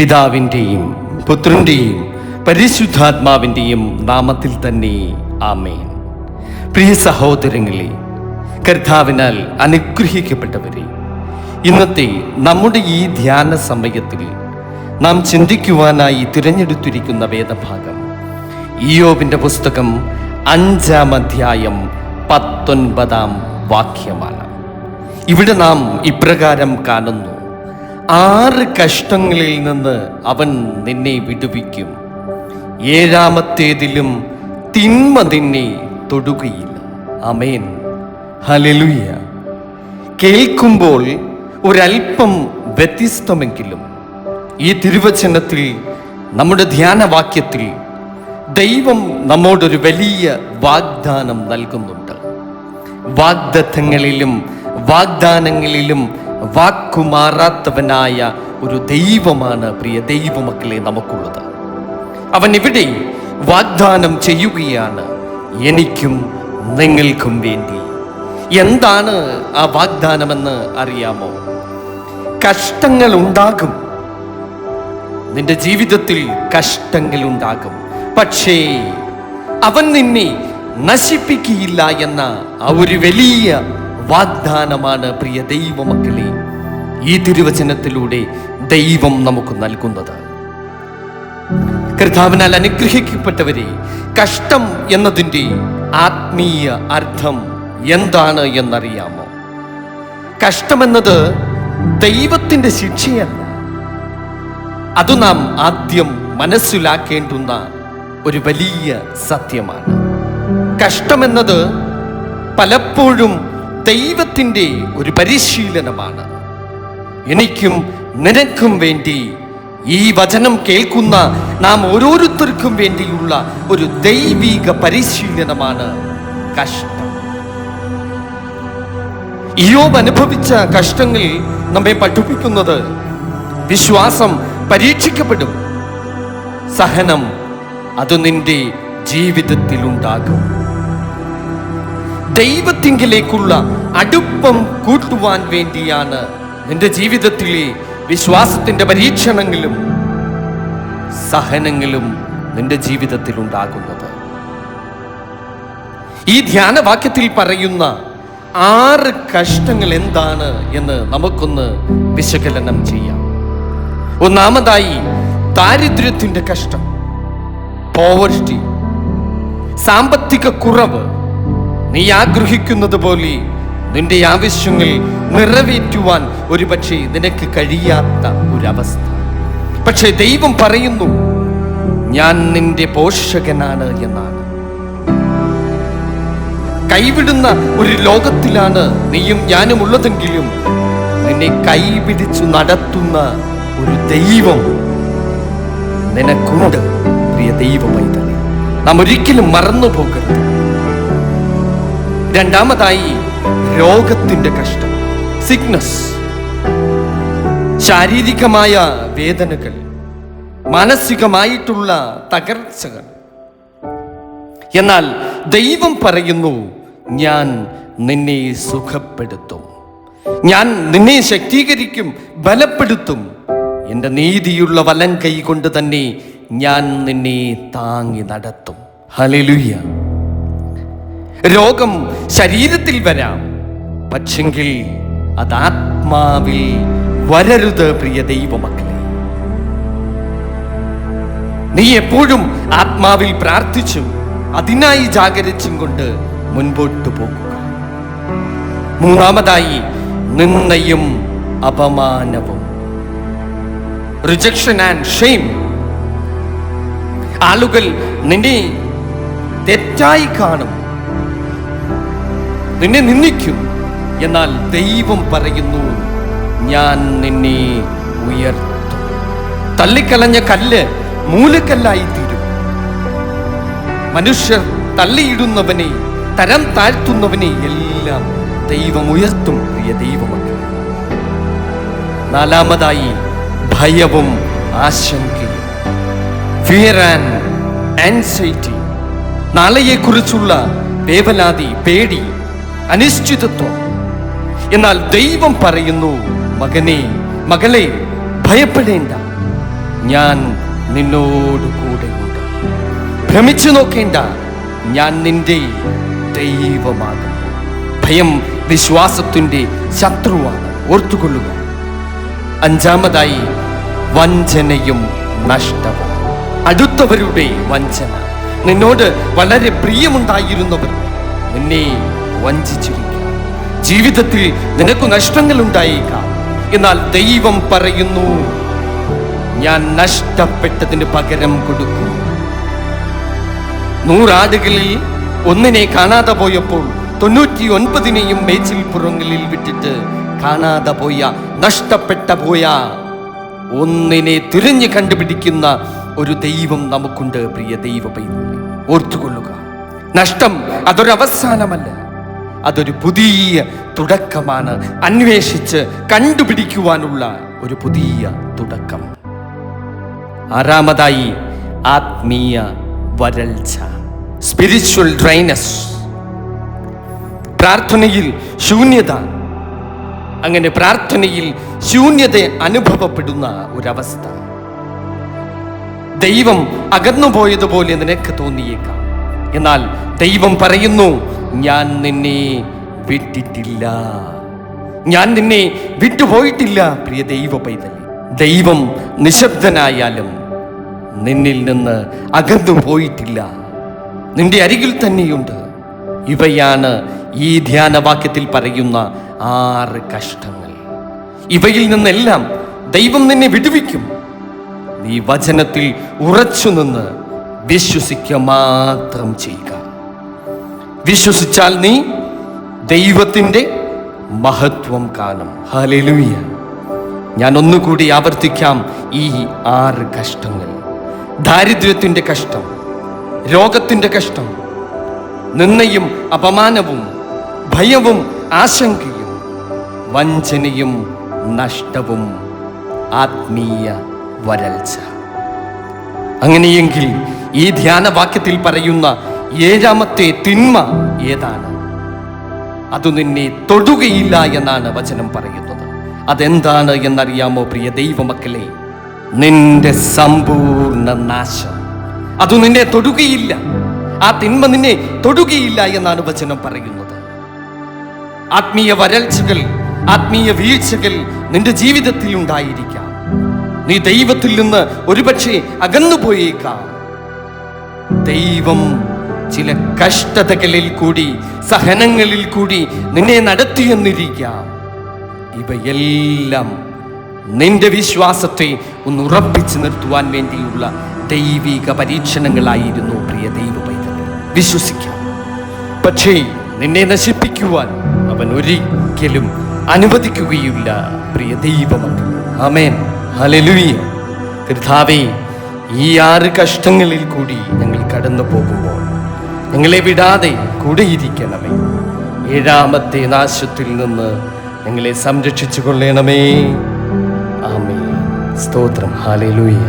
പിതാവിൻ്റെയും പുത്രൻ്റെയും പരിശുദ്ധാത്മാവിൻ്റെയും നാമത്തിൽ തന്നെ ആമേൻ. പ്രിയ സഹോദരങ്ങളെ, കർത്താവിനാൽ അനുഗ്രഹിക്കപ്പെട്ടവരെ, ഇന്നത്തെ നമ്മുടെ ഈ ധ്യാന സമയത്തിൽ നാം ചിന്തിക്കുവാനായി തിരഞ്ഞെടുത്തിരിക്കുന്ന വേദഭാഗം ഇയ്യോബിൻ്റെ പുസ്തകം 5-ാം അധ്യായം 19-ാം വാക്യമാണ്. ഇവിടെ നാം ഇപ്രകാരം കാണുന്നു: 6 കഷ്ടങ്ങളിൽ നിന്ന് അവൻ നിന്നെ വിടുവിക്കും, 7-ാമത്തേതിലും തിന്മ നിന്നെ തൊടുകയില്ല. ആമേൻ, ഹല്ലേലൂയ. കേൾക്കുമ്പോൾ ഒരല്പം വ്യത്യസ്തമെങ്കിലും ഈ തിരുവചനത്തിൽ, നമ്മുടെ ധ്യാനവാക്യത്തിൽ ദൈവം നമ്മോടൊരു വലിയ വാഗ്ദാനം നൽകുന്നുണ്ട്. വാഗ്ദത്തങ്ങളിലും വാഗ്ദാനങ്ങളിലും വാക്കുമാറാത്തവനായ ഒരു ദൈവമാണ് പ്രിയ ദൈവമക്കളെ നമുക്കുള്ളത്. അവൻ ഇവിടെ വാഗ്ദാനം ചെയ്യുകയാണ്, എനിക്കും നിങ്ങൾക്കും വേണ്ടി. എന്താണ് ആ വാഗ്ദാനമെന്ന് അറിയാമോ? കഷ്ടങ്ങൾ ഉണ്ടാകും, നിന്റെ ജീവിതത്തിൽ കഷ്ടങ്ങൾ ഉണ്ടാകും, പക്ഷേ അവൻ നിന്നെ നശിപ്പിക്കുകയില്ല എന്ന ആ ഒരു വലിയ വാഗ്ദാനമാണ് പ്രിയ ദൈവമക്കളെ ഈ തിരുവചനത്തിലൂടെ ദൈവം നമുക്ക് നൽകുന്നത്. കർത്താവിനാൽ അനുഗ്രഹിക്കപ്പെട്ടവരെ, കഷ്ടം എന്നതിൻ്റെ ആത്മീയ അർത്ഥം എന്താണ് എന്നറിയാമോ? കഷ്ടമെന്നത് ദൈവത്തിൻ്റെ ശിക്ഷയല്ല. അത് നാം ആദ്യം മനസ്സിലാക്കേണ്ടുന്ന ഒരു വലിയ സത്യമാണ്. കഷ്ടമെന്നത് പലപ്പോഴും ദൈവത്തിൻ്റെ ഒരു പരിശീലനമാണ്. എനിക്കും നിനക്കും വേണ്ടി, ഈ വചനം കേൾക്കുന്ന നാം ഓരോരുത്തർക്കും വേണ്ടിയുള്ള ഒരു ദൈവിക പരിശീലനമാണ് കഷ്ടം. ഇയ്യോബ് അനുഭവിച്ച കഷ്ടങ്ങൾ നമ്മെ പഠിപ്പിക്കുന്നത് വിശ്വാസം പരീക്ഷിക്കപ്പെടും, സഹനം അത് നിന്റെ ജീവിതത്തിൽ ഉണ്ടാകും. ദൈവത്തിങ്കിലേക്കുള്ള അടുപ്പം കൂട്ടുവാൻ വേണ്ടിയാണ് നിന്റെ ജീവിതത്തിലെ വിശ്വാസത്തിന്റെ പരീക്ഷണങ്ങളും സഹനങ്ങളും നിന്റെ ജീവിതത്തിൽ ഉണ്ടാകുന്നത്. ഈ ധ്യാനവാക്യത്തിൽ പറയുന്ന 6 കഷ്ടങ്ങൾ എന്താണ് എന്ന് നമുക്കൊന്ന് വിശകലനം ചെയ്യാം. ഒന്നാമതായി, ദാരിദ്ര്യത്തിന്റെ കഷ്ടം, പോവർട്ടി, സാമ്പത്തിക കുറവ്. നീ ആഗ്രഹിക്കുന്നത് പോലെ നിന്റെ ആവശ്യങ്ങൾ നിറവേറ്റുവാൻ ഒരുപക്ഷെ നിനക്ക് കഴിയാത്ത ഒരവസ്ഥ. പക്ഷെ ദൈവം പറയുന്നു, ഞാൻ നിന്റെ പോഷകനാണ് എന്നാണ്. കൈവിടുന്ന ഒരു ലോകത്തിലാണ് നീയും ഞാനും ഉള്ളതെങ്കിലും നിന്നെ കൈപിടിച്ചു നടത്തുന്ന ഒരു ദൈവം നിനക്കുണ്ട് പ്രിയ ദൈവമൈതലേ. നാം ഒരിക്കലും മറന്നു പോകരുത്. രണ്ടാമതായി, രോഗത്തിന്റെ കഷ്ടം, സിക്നസ്, ശാരീരികമായ വേദനകൾ, മാനസികമായിട്ടുള്ള തകർച്ചകൾ. എന്നാൽ ദൈവം പറയുന്നു, ഞാൻ നിന്നെ സുഖപ്പെടുത്തും, ഞാൻ നിന്നെ ശക്തീകരിക്കും, ബലപ്പെടുത്തും. എൻ്റെ നീതിയുള്ള വലം കൈ കൊണ്ട് തന്നെ ഞാൻ നിന്നെ താങ്ങി നടത്തും. ഹല്ലേലൂയ. രോഗം ശരീരത്തിൽ വരാം, പക്ഷെങ്കിൽ അത് ആത്മാവിൽ വരരുത് പ്രിയ ദൈവമക്കളെ. നീ എപ്പോഴും ആത്മാവിൽ പ്രാർത്ഥിച്ചും അതിനായി ജാഗരിച്ചും കൊണ്ട് മുൻപോട്ട് പോകുക. മൂന്നാമതായി, നിന്ദയും അപമാനവും, റിജക്ഷൻ ആൻഡ് ഷെയിം. ആളുകൾ നിന്നെ തെറ്റായി കാണും, നിന്നെ നിന്ദിക്കും. എന്നാൽ ദൈവം പറയുന്നു, ഞാൻ നിന്നെ ഉയർത്തും. തള്ളിക്കളഞ്ഞ കല്ല് മൂലക്കല്ലായി തീരും. മനുഷ്യർ തള്ളിയിടുന്നവനെ, തരം താഴ്ത്തുന്നവനെ എല്ലാം ദൈവം ഉയർത്തും പ്രിയ ദൈവമക്കൾ. നാലാമതായി, ഭയവും ആശങ്കയും, ഫിയർ ആൻഡ് ആൻസൈറ്റി. നാളെയെക്കുറിച്ചുള്ള വേവലാതി, പേടി, അനിശ്ചിതത്വം. എന്നാൽ ദൈവം പറയുന്നു, മകനെ, മകളെ, ഭയപ്പെടേണ്ട. ഞാൻ നിന്നോട് കൂടെയുണ്ട്. ഭ്രമിച്ചു നോക്കേണ്ട, ഞാൻ നിന്റെ ദൈവമാകുന്നു. ഭയം വിശ്വാസത്തിന്റെ ശത്രുവാണ്, ഓർത്തുകൊള്ളുക. അഞ്ചാമതായി, വഞ്ചനയും നഷ്ടവും. അടുത്തവരുടെ വഞ്ചന. നിന്നോട് വളരെ പ്രിയമുണ്ടായിരുന്നവർ നിന്നെ വഞ്ചിച്ചിരിക്കാം. ജീവിതത്തിൽ നിനക്ക് നഷ്ടങ്ങൾ ഉണ്ടായേക്കാം. എന്നാൽ ദൈവം പറയുന്നു, ഞാൻ നഷ്ടപ്പെട്ടതിന് പകരം കൊടുക്കും. 100 ആടുകളിൽ ഒന്നിനെ കാണാതെ പോയപ്പോൾ 99 മേച്ചിൽപ്പുറങ്ങളിൽ വിട്ടിട്ട് കാണാതെ പോയ, നഷ്ടപ്പെട്ട പോയ ഒന്നിനെ തിരഞ്ഞു കണ്ടുപിടിക്കുന്ന ഒരു ദൈവം നമുക്കുണ്ട്. പ്രിയ ദൈവ പൈതലേ, ഓർത്തുകൊള്ളുക. നഷ്ടം അതൊരവസാനമല്ല, അതൊരു പുതിയ തുടക്കമാണ്. അന്വേഷിച്ച് കണ്ടുപിടിക്കുവാനുള്ള ഒരു പുതിയ തുടക്കം. ആറാമതായി, ആത്മീയ വരൾച്ച, സ്പിരിച്വൽ ഡ്രൈനസ്. പ്രാർത്ഥനയിൽ ശൂന്യത. അങ്ങനെ പ്രാർത്ഥനയിൽ ശൂന്യത അനുഭവപ്പെടുന്ന ഒരവസ്ഥ. ദൈവം അകന്നുപോയതുപോലെ നിനക്ക് തോന്നിയേക്കാം. എന്നാൽ ദൈവം പറയുന്നു, ഞാൻ നിന്നെ വിട്ടിട്ടില്ല, ഞാൻ നിന്നെ വിട്ടുപോയിട്ടില്ല. പ്രിയ ദൈവ പൈതലേ, ദൈവം നിശബ്ദനായാലും നിന്നിൽ നിന്ന് അകന്നു പോയിട്ടില്ല, നിന്റെ അരികിൽ തന്നെയുണ്ട്. ഇവയാണ് ഈ ധ്യാനവാക്യത്തിൽ പറയുന്ന 6 കഷ്ടങ്ങൾ. ഇവയിൽ നിന്നെല്ലാം ദൈവം നിന്നെ വിടുവിക്കും. നീ വചനത്തിൽ ഉറച്ചു നിന്ന് വിശ്വസിക്കുക മാത്രം ചെയ്യുക. വിശ്വസിച്ചാൽ നീ ദൈവത്തിൻ്റെ മഹത്വം കാണും. ഹല്ലേലൂയ. ഞാൻ ഒന്നുകൂടി ആവർത്തിക്കാം. ഈ 6 കഷ്ടങ്ങൾ: ദാരിദ്ര്യത്തിൻ്റെ കഷ്ടം, രോഗത്തിൻ്റെ കഷ്ടം, നിന്ദയും അപമാനവും, ഭയവും ആശങ്കയും, വഞ്ചനയും നഷ്ടവും, ആത്മീയ വരൾച്ച. അങ്ങനെയെങ്കിൽ ഈ ധ്യാനവാക്യത്തിൽ പറയുന്ന 7ാമത്തെ തിന്മ ഏതാണ്? അത് നിന്നെ തൊടുകയില്ല എന്നാണ് വചനം പറയുന്നത്. അതെന്താണ് എന്നറിയാമോ പ്രിയ ദൈവമക്കളെ? നിന്റെ സമ്പൂർണ്ണ നാശം. അത് നിന്നെ തൊടുകയില്ല. ആ തിന്മ നിന്നെ തൊടുകയില്ല എന്നാണ് വചനം പറയുന്നത്. ആത്മീയ വരൾച്ചകൾ, ആത്മീയ വീഴ്ചകൾ നിന്റെ ജീവിതത്തിൽ ഉണ്ടായിരിക്കാം. നീ ദൈവത്തിൽ നിന്ന് ഒരുപക്ഷെ അകന്നുപോയേക്കാം. ദൈവം ചില കഷ്ടതകളിൽ കൂടി, സഹനങ്ങളിൽ കൂടി നിന്നെ നടത്തിയെന്നിരിക്കാം. ഇവയെല്ലാം നിന്റെ വിശ്വാസത്തെ ഒന്ന് ഉറപ്പിച്ചു നിർത്തുവാൻ വേണ്ടിയുള്ള ദൈവിക പരീക്ഷണങ്ങളായിരുന്നു. പ്രിയ ദൈവ പൈതലേ, വിശ്വസിക്കാം. പക്ഷേ നിന്നെ നശിപ്പിക്കുവാൻ അവൻ ഒരിക്കലും അനുവദിക്കുകയില്ല. പ്രിയ ദൈവമക്കളേ, ആമേൻ, ഹല്ലേലൂയ. കർത്താവേ, ഈ 6 കഷ്ടങ്ങളിൽ കൂടി ഞങ്ങൾ കടന്നു പോകുമ്പോൾ ഞങ്ങളെ വിടാതെ കൂടെയിരിക്കണമേ. 7ാമത്തെ നാശത്തിൽ നിന്ന് ഞങ്ങളെ സംരക്ഷിച്ചു കൊള്ളണമേ. ആമേൻ. സ്തോത്രം. ഹല്ലേലൂയ.